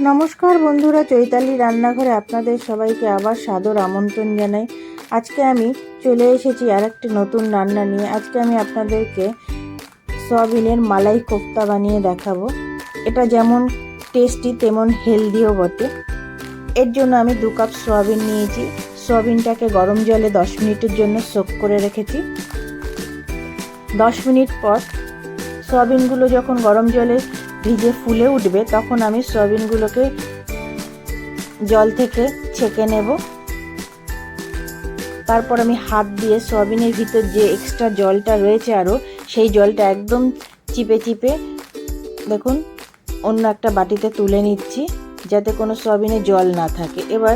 নমস্কার বন্ধুরা, চৈতালি রান্নাঘরে আপনাদের সবাইকে আবার সাদর আমন্ত্রণ জানাই। আজকে আমি চলে এসেছি আর একটি নতুন রান্না নিয়ে। আজকে আমি আপনাদেরকে সয়াবিনের মালাই কোফতা বানিয়ে দেখাবো। এটা যেমন টেস্টি তেমন হেলদিও বটে। এর জন্য আমি 2 কাপ সয়াবিন নিয়েছি। সয়াবিনটাকে গরম জলে 10 মিনিটের জন্য সোক করে রেখেছি। 10 মিনিট পর সয়াবিনগুলো যখন গরম জলে ভিজে ফুলে উঠবে তখন আমি সয়াবিনগুলোকে জল থেকে ছেঁকে নেব। তারপর আমি হাত দিয়ে সয়াবিনের ভিতর যে এক্সট্রা জলটা রয়েছে আরও সেই জলটা একদম চিপে চিপে দেখুন অন্য একটা বাটিতে তুলে নিচ্ছি, যাতে কোনো সয়াবিনে জল না থাকে। এবার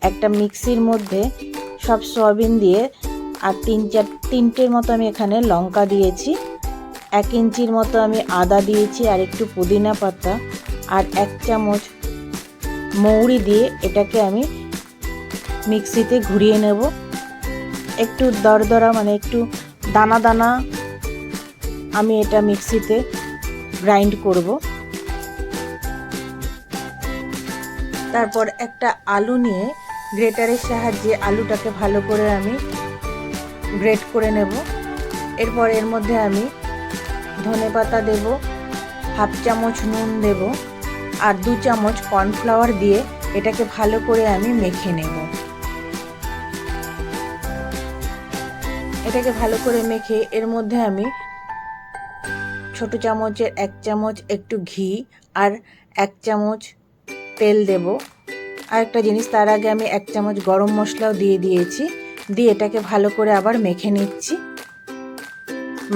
একটা মিক্সির মধ্যে সব সয়াবিন দিয়ে আর 3-4টের মতো আমি এখানে লঙ্কা দিয়েছি, 1 ইঞ্চির মতো আমি আদা দিয়েছি, আর একটু পুদিনা পাতা আর 1 চামচ মৌরি দিয়ে এটাকে আমি মিক্সিতে ঘুরিয়ে নেব। একটু দরদরা মানে একটু দানা দানা আমি এটা মিক্সিতে গ্রাইন্ড করব। তারপর একটা আলু নিয়ে গ্রেটারের সাহায্যে আলুটাকে ভালো করে আমি গ্রেট করে নেব। এরপর এর মধ্যে আমি ধনেপাতা দেব, 1/2 চামচ নুন দেব আর 2 চামচ কর্নফ্লাওয়ার দিয়ে এটাকে ভালো করে আমি মেখে নেব। এটাকে ভালো করে মেখে এর মধ্যে আমি ছোট চামচের 1 চামচ একটু ঘি আর 1 চামচ তেল দেব। আর একটা জিনিস, তার আগে আমি 1 চামচ গরম মশলাও দিয়ে দিয়েছি। দিয়ে এটাকে ভালো করে আবার মেখে নিচ্ছি।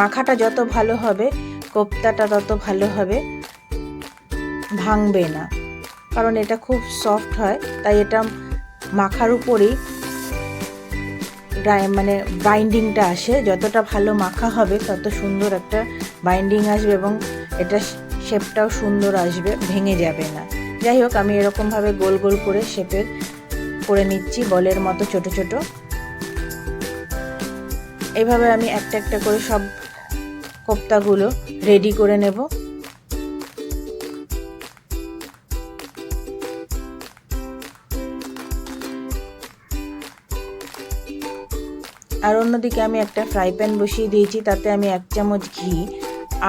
মাখাটা যত ভালো হবে কোফতাটা তত ভালো হবে, ভাঙবে না, কারণ এটা খুব সফট হয়। তাই এটা মাখার উপরেই মানে বাইন্ডিংটা আসে। যতটা ভালো মাখা হবে তত সুন্দর একটা বাইন্ডিং আসবে এবং এটা শেপটাও সুন্দর আসবে, ভেঙে যাবে না। যাই হোক, আমি এরকমভাবে গোল গোল করে শেপের করে নিচ্ছি, বলের মতো ছোট ছোট। এইভাবে আমি একটা একটা করে সব কোফতাগুলো রেডি করে নেব। আর অন্যদিকে আমি একটা ফ্রাই প্যান বসিয়ে দিয়েছি, তাতে আমি 1 চামচ ঘি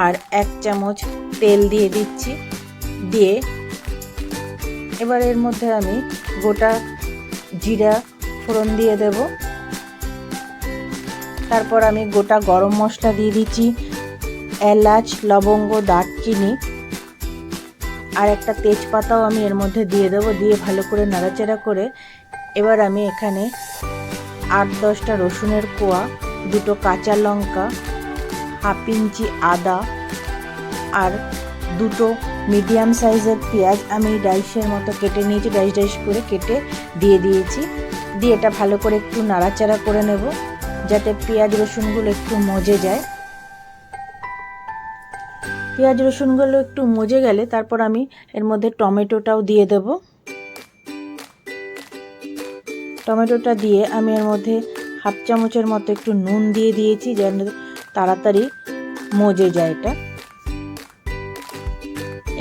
আর 1 চামচ তেল দিয়ে দিচ্ছি। দিয়ে এবার এর মধ্যে আমি গোটা জিরা ফোড়ন দিয়ে দেব। তারপর আমি গোটা গরম মশলা দিয়ে দিচ্ছি, এলাচ, লবঙ্গ, দারচিনি আর একটা তেজপাতাও আমি এর মধ্যে দিয়ে দেবো। দিয়ে ভালো করে নাড়াচাড়া করে এবার আমি এখানে 8-10টা রসুনের কোয়া, 2টো কাঁচা লঙ্কা, 1/2 ইঞ্চি আদা আর 2টো মিডিয়াম সাইজের পেঁয়াজ আমি ডাইসের মতো কেটে নিয়েছি, ডাইস ডাইস করে কেটে দিয়ে দিয়েছি। দিয়ে এটা ভালো করে একটু নাড়াচাড়া করে নেব, যাতে পেঁয়াজ রসুনগুলো একটু মজে যায়। পেঁয়াজ রসুনগুলো একটু মজে গেলে তারপর আমি এর মধ্যে টমেটোটাও দিয়ে দেব। টমেটোটা দিয়ে আমি এর মধ্যে 1/2 চামচের মতো একটু নুন দিয়ে দিয়েছি, যেন তাড়াতাড়ি মজে যায় এটা।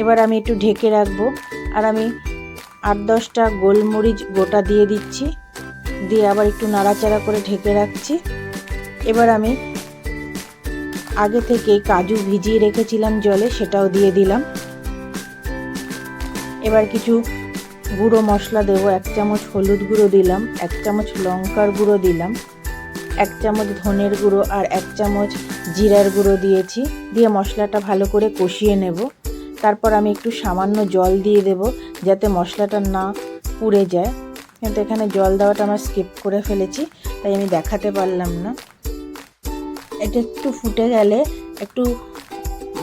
এবার আমি একটু ঢেকে রাখবো। আর আমি 8-10টা গোলমরিচ গোটা দিয়ে দিচ্ছি, দিয়ে আবার একটু নাড়াচাড়া করে ঢেকে রাখছি। এবার আমি আগে থেকে কাজু ভিজিয়ে রেখেছিলাম জলে, সেটাও দিয়ে দিলাম। এবার কিছু গুঁড়ো মশলা দেবো, 1 চামচ হলুদ গুঁড়ো দিলাম, 1 চামচ লঙ্কার গুঁড়ো দিলাম, 1 চামচ ধনের গুঁড়ো আর 1 চামচ জিরার গুঁড়ো দিয়েছি। দিয়ে মশলাটা ভালো করে কষিয়ে নেব। তারপর আমি একটু সামান্য জল দিয়ে দেব, যাতে মশলাটা না পুড়ে যায়। কিন্তু এখানে জল দেওয়াটা আমার স্কিপ করে ফেলেছি, তাই আমি দেখাতে পারলাম না। এটা একটু ফুটে গেলে একটু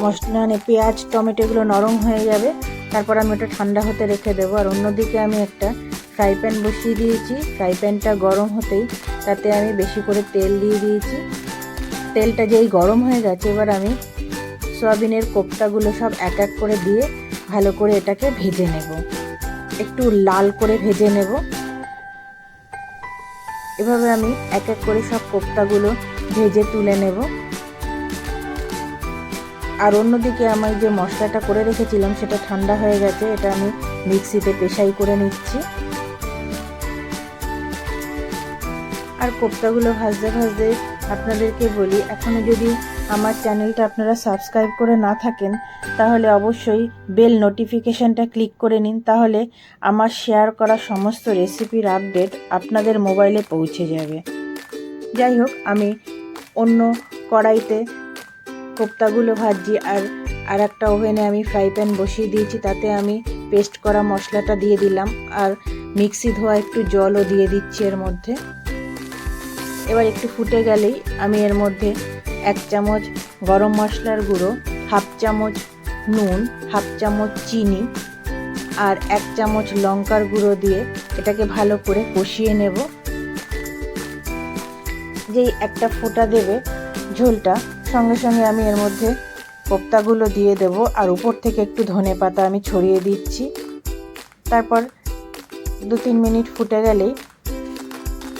মশলা মানে পেঁয়াজ টমেটোগুলো নরম হয়ে যাবে। তারপর আমি ওটা ঠান্ডা হতে রেখে দেবো। আর অন্যদিকে আমি একটা ফ্রাই প্যান বসিয়ে দিয়েছি। ফ্রাই প্যানটা গরম হতেই তাতে আমি বেশি করে তেল দিয়ে দিয়েছি। তেলটা যেই গরম হয়ে গেছে, এবার আমি সয়াবিনের কোফতাগুলো সব এক এক করে দিয়ে ভালো করে এটাকে ভেজে নেব, একটু লাল করে ভেজে নেব। এভাবে আমি এক এক করে সব কোফতাগুলো ভেজে তুলে নেব। আর অন্যদিকে আমি যে মশলাটা করে রেখেছিলাম সেটা ঠান্ডা হয়ে গেছে, এটা আমি মিক্সিতে পেশাই করে নিচ্ছি। আর কোপ্তাগুলো ভাজতে ভাজতে আপনাদেরকে বলি, এখনও যদি আমার চ্যানেলটা আপনারা সাবস্ক্রাইব করে না থাকেন তাহলে অবশ্যই বেল নোটিফিকেশানটা ক্লিক করে নিন, তাহলে আমার শেয়ার করা সমস্ত রেসিপির আপডেট আপনাদের মোবাইলে পৌঁছে যাবে। যাই হোক, আমি অন্য কড়াইতে কোপ্তাগুলো ভাজছি, আর একটা ওভেনে আমি ফ্রাই প্যান বসিয়ে দিয়েছি, তাতে আমি পেস্ট করা মশলাটা দিয়ে দিলাম, আর মিক্সি ধোয়া একটু জলও দিয়ে দিচ্ছি এর মধ্যে। এবার একটু ফুটে গেলেই আমি এর মধ্যে 1 চামচ গরম মশলার গুঁড়ো, 1/2 চামচ নুন, 1/2 চামচ চিনি আর 1 চামচ লঙ্কার গুঁড়ো দিয়ে এটাকে ভালো করে কষিয়ে নেব। যেই একটা ফোঁটা দেবে ঝোলটা, সঙ্গে সঙ্গে আমি এর মধ্যে কোপ্তাগুলো দিয়ে দেব, আর উপর থেকে একটু ধনেপাতা আমি ছড়িয়ে দিচ্ছি। তারপর 2-3 মিনিট ফুটে গেলেই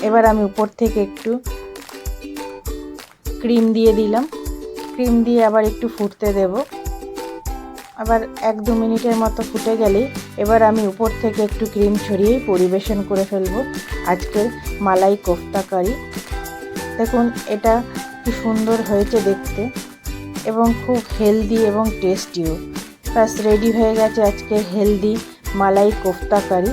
এবার আমি উপর থেকে একটু ক্রিম দিয়ে দিলাম। ক্রিম দিয়ে আবার একটু ফুটতে দেব। আবার 1-2 মিনিটের মতো ফুটে গেলেই এবার আমি উপর থেকে একটু ক্রিম ছড়িয়েই পরিবেশন করে ফেলবো আজকের মালাই কোফতা কারি। দেখুন এটা কি সুন্দর হয়েছে দেখতে, এবং খুব হেলদি এবং টেস্টিও। ব্যাস রেডি হয়ে গেছে আজকের হেলদি মালাই কোফতা কারি।